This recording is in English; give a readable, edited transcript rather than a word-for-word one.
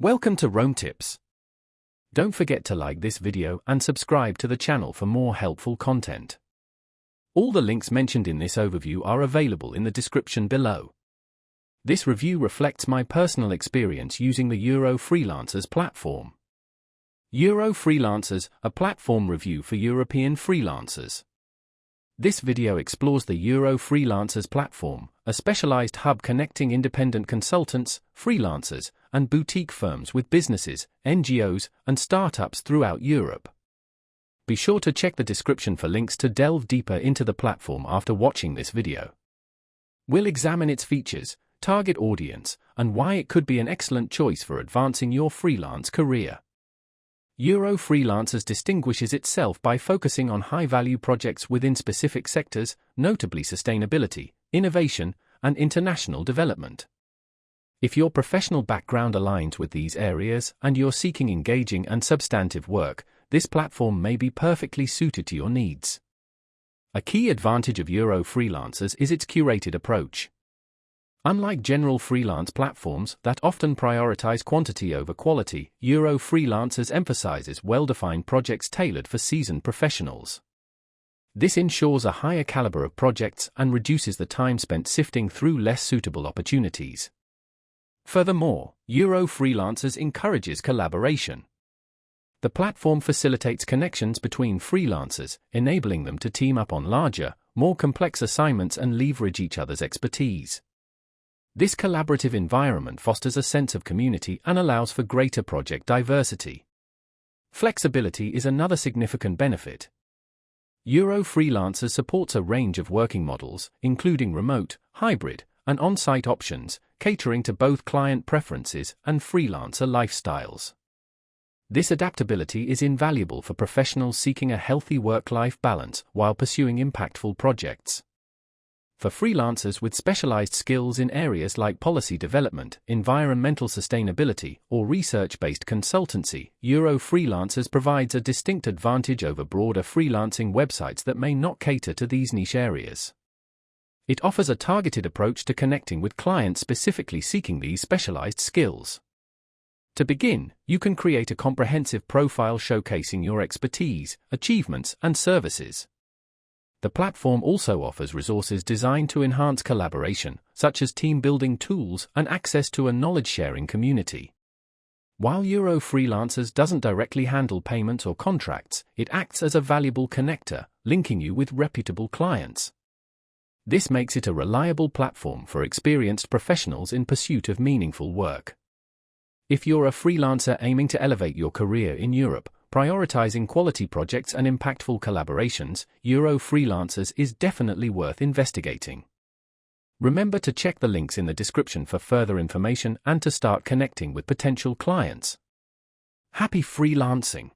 Welcome to Rome Tips. Don't forget to like this video and subscribe to the channel for more helpful content. All the links mentioned in this overview are available in the description below. This review reflects my personal experience using the Freelancers platform. Freelancers, a platform review for European freelancers. This video explores the Freelancers platform, a specialized hub connecting independent consultants, freelancers, and boutique firms with businesses, NGOs, and startups throughout Europe. Be sure to check the description for links to delve deeper into the platform after watching this video. We'll examine its features, target audience, and why it could be an excellent choice for advancing your freelance career. Freelancers distinguishes itself by focusing on high-value projects within specific sectors, notably sustainability, innovation, and international development. If your professional background aligns with these areas and you're seeking engaging and substantive work, this platform may be perfectly suited to your needs. A key advantage of Freelancers is its curated approach. Unlike general freelance platforms that often prioritize quantity over quality, Freelancers emphasizes well-defined projects tailored for seasoned professionals. This ensures a higher caliber of projects and reduces the time spent sifting through less suitable opportunities. Furthermore, Freelancers encourages collaboration. The platform facilitates connections between freelancers, enabling them to team up on larger, more complex assignments and leverage each other's expertise. This collaborative environment fosters a sense of community and allows for greater project diversity. Flexibility is another significant benefit. Freelancers supports a range of working models, including remote, hybrid, and on-site options, catering to both client preferences and freelancer lifestyles. This adaptability is invaluable for professionals seeking a healthy work-life balance while pursuing impactful projects. For freelancers with specialized skills in areas like policy development, environmental sustainability, or research-based consultancy, Freelancers provides a distinct advantage over broader freelancing websites that may not cater to these niche areas. It offers a targeted approach to connecting with clients specifically seeking these specialized skills. To begin, you can create a comprehensive profile showcasing your expertise, achievements, and services. The platform also offers resources designed to enhance collaboration, such as team-building tools and access to a knowledge-sharing community. While Freelancers doesn't directly handle payments or contracts, it acts as a valuable connector, linking you with reputable clients. This makes it a reliable platform for experienced professionals in pursuit of meaningful work. If you're a freelancer aiming to elevate your career in Europe, prioritizing quality projects and impactful collaborations, Freelancers is definitely worth investigating. Remember to check the links in the description for further information and to start connecting with potential clients. Happy freelancing!